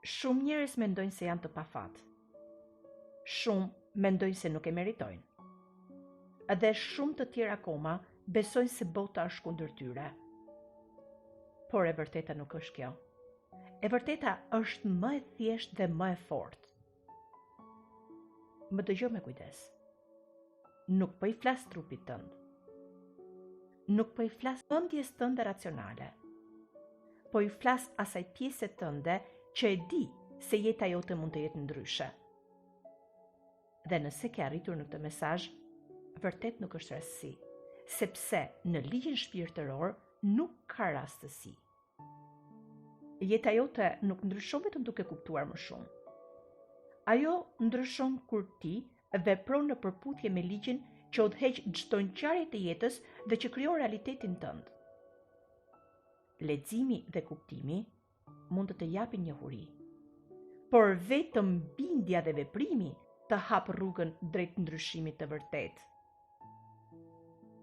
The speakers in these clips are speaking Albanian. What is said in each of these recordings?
Shumë njerëz mendojnë se janë të pafat. Shumë mendojnë se nuk e meritojnë. Edhe shumë të tjerë akoma besojnë se bota është kundër tyre. Por e vërteta nuk është kjo. E vërteta është më e thjeshtë dhe më e fortë. Më dëgjoj me kujdes. Nuk po i flas trupit tënd. Nuk po i flas mendjes tënde racionale. Po i flas asaj pjese tënde që e di se jeta jote mund të jetë ndryshe. Dhe nëse ke arritur në këtë mesazh, vërtet nuk është rastësi, sepse në ligjin shpirtëror nuk ka rastësi. Jeta jote nuk ndryshon vetëm duke kuptuar më shumë. Ajo ndryshon kur ti vepron në përputhje me ligjin që udhëheq çdo ngjarje të jetës dhe që krijon realitetin tënd. Leximi dhe kuptimi mund të të japin njohuri, por vetëm bindja dhe veprimi të hap rrugën drejt ndryshimit të vërtet.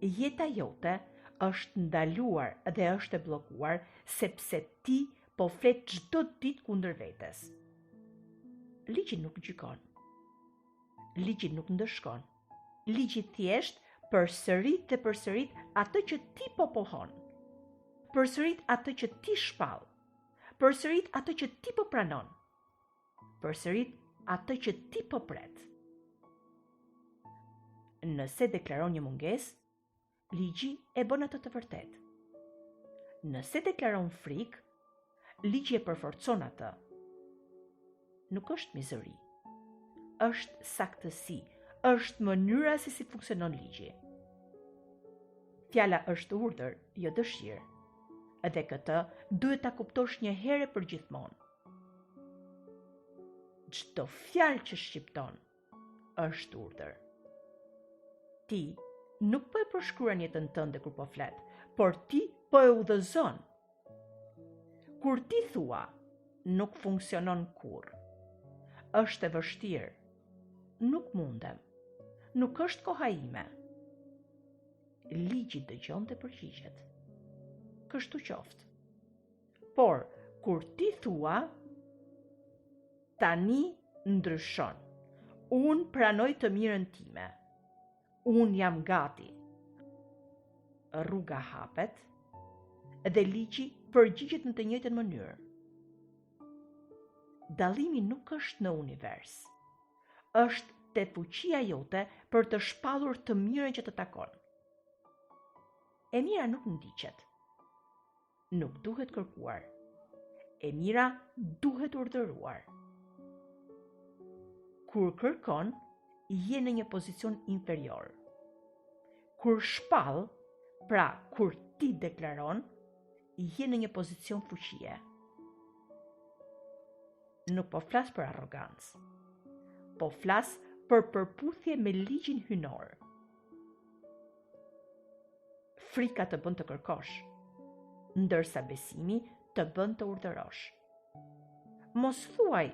Jeta jote është ndaluar dhe është e bllokuar sepse ti po flet çdo ditë kundër vetes. Ligji nuk gjykon. Ligji nuk ndëshkon. Ligji thjesht përsërit dhe përsërit atë që ti po pohon. Përsërit atë që ti shpall. Përsërit atë që ti po pranon. Përsërit atë që ti po pret. Nëse deklaron një mungesë, ligji e bën atë të vërtet. Nëse deklaron frikë, ligji e përforcon atë. Nuk është mizëri. Është saktësi, është mënyra se si funksionon ligji. Fjala është urdhër, jo dëshirë. Edhe këtë duhet ta kuptosh një herë për gjithmonë. Çdo fjalë që shqipton është urdhër. Ti nuk po e përshkruan jetën tënde kur po flet, por ti po e udhëzon. Kur ti thua, nuk funksionon kurrë. Është e vështirë. Nuk mundem. Nuk është koha ime. Ligji dëgjon dhe përgjigjet. Kështu qoftë. Por, kur ti thua, tani ndryshon. Unë pranoj të mirën time. Unë jam gati. Rruga hapet dhe ligji përgjigjet në të njëjtën mënyrë. Dallimi nuk është në univers. Është te fuqia jote për të shpallur të mirën që të takon. E mira nuk ndiqet. Nuk duhet kërkuar. E mira duhet urdhëruar. Kur kërkon, je në një pozicion inferior. Kur shpall, pra kur ti deklaron, je në një pozicion fuqie. Nuk po flas për arrogancë. Po flas për përputhje me ligjin hyjnor. Frika të bën të kërkosh, ndërsa besimi të bën të urdhërosh. Mos thuaj,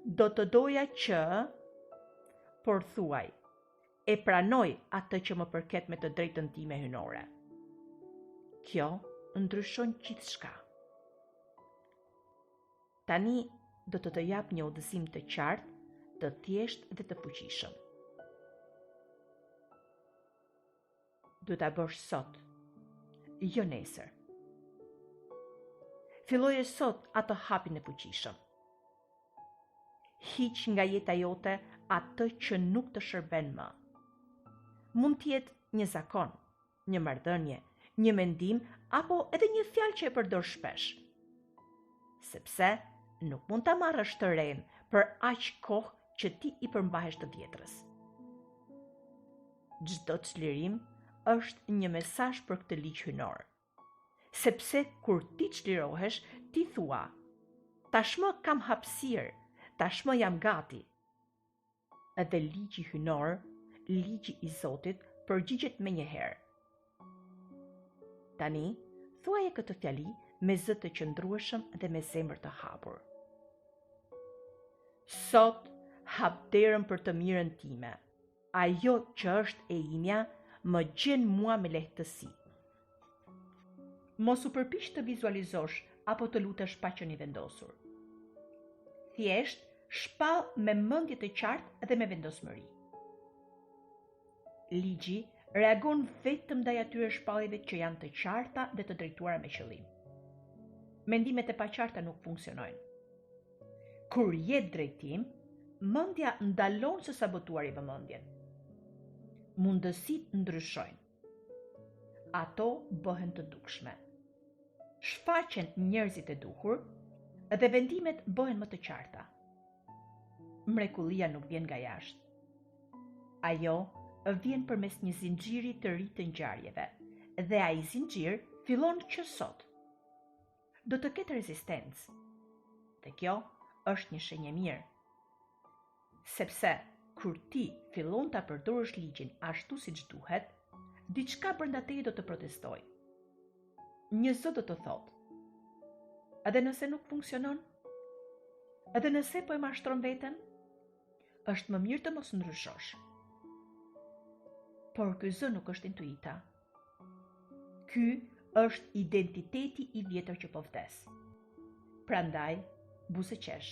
do të doja që, por thuaj, e pranoj atë që më përket me të drejtën time hyjnore. Kjo ndryshon gjithçka. Tani do të jap një udhëzim të qartë, të thjeshtë dhe të fuqishëm. Duhet ta bësh sot, jo nesër. Filloje sot atë hapin e fuqishëm. Hiq nga jeta jote atë që nuk të shërben më. Mund të jetë një zakon, një marrëdhënie, një mendim apo edhe një fjalë që e përdor shpesh. Sepse nuk mund ta marrësh të ren për aq kohë që ti i përmbahesh të vjetrës. Çdo çlirim është një mesazh për këtë ligj hyjnor. Sepse kur ti çlirohesh, ti thua, tashmë kam hapësirë, tashmë jam gati. Edhe ligji hyjnor, ligji i Zotit, përgjigjet menjëherë. Tani, thuaje këtë fjali me zë të qëndrueshëm dhe me zemër të hapur. Sot hap derën për të mirën time. Ajo që është e imja më gjen mua me lehtësi. Mos u përpiq të vizualizosh apo të lutesh pa qenë i vendosur. thjesht shpall me mendje të qartë dhe me vendosmëri. Ligji reagon vetëm ndaj atyre shpalljeve që janë të qarta dhe të drejtuara me qëllim. Mendimet e paqarta nuk funksionojnë. Kur jep drejtim, mendja ndalon së sabotuari vëmendjen. Mundësitë ndryshojnë. Ato bëhen të dukshme. Shfaqen njerëzit e duhur dhe vendimet bëhen më të qarta. Mrekullia nuk vjen nga jashtë. Ajo vjen përmes një zinxhiri të ri të ngjarjeve, dhe ai zinxhir fillon që sot. Do të ketë rezistencë. Dhe kjo është një shenjë e mirë. Sepse kur ti fillon ta përdorësh ligjin ashtu siç duhet, diçka brenda teje do të protestojë. Një zë do të thotë: edhe nëse nuk funksionon? Edhe nëse po e mashtron veten? Është më mirë të mos ndryshosh. Por ky zë nuk është intuita. Ky është identiteti i vjetër që po vdes. Prandaj, buzëqesh.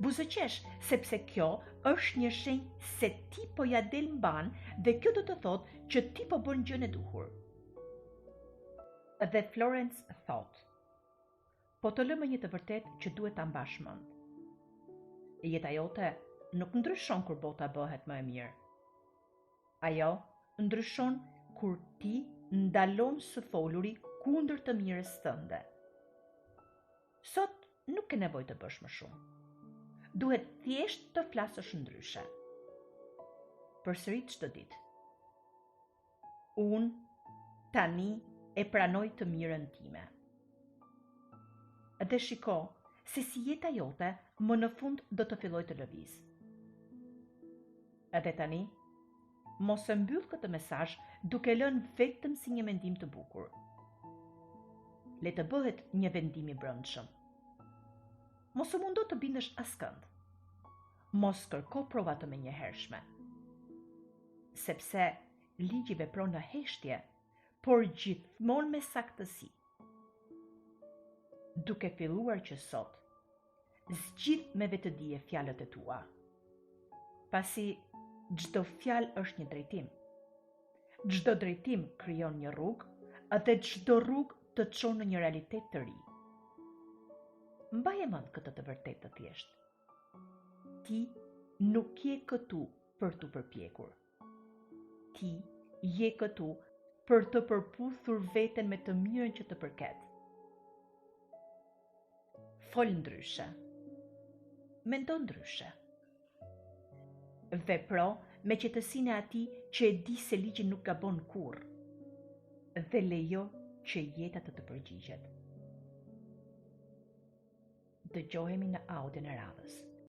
Buzëqesh sepse kjo është një shenjë se ti po ja del mban dhe kjo do të thotë që ti po bën gjën e duhur. Dhe Florence thot: po të lëmë një të vërtet që duhet ta mbash mend. Jeta jote nuk ndryshon kur bota bëhet më e mirë. Ajo ndryshon kur ti ndalon së foluri kundër të mirës tënde. Sot nuk ke nevojë të bësh më shumë. Duhet thjesht të flasësh ndryshe. Përsërit çdo ditë: unë tani e pranoj të mirën time. Dhe shiko se si jeta jote më në fund do të filloj të lëviz. Edhe tani, mos e mbyll këtë mesazh duke lënë vetëm si një mendim të bukur. Le të bëhet një vendim i brendshëm. Mos u mundo të bindesh askënd. Mos kërko prova të menjëhershme. Sepse ligji vepron në heshtje, por gjithmonë me saktësi. Duke filluar që sot, zgjidh me vetëdije fjalët e tua. Pasi çdo fjalë është një drejtim. Çdo drejtim krijon një rrugë dhe çdo rrugë të çon në një realitet të ri. Mbaje mend këtë të vërtetë të thjeshtë. Ti nuk je këtu për të përpjekur. Ti je këtu për të përputhur veten me të mirën që të përket. Fol ndryshe. Mendo ndryshe. Vepro me qetësinë e atij që e di se ligji nuk gabon kurrë. Dhe lejo që jeta të përgjigjet. Dëgjohemi në audion e radhës.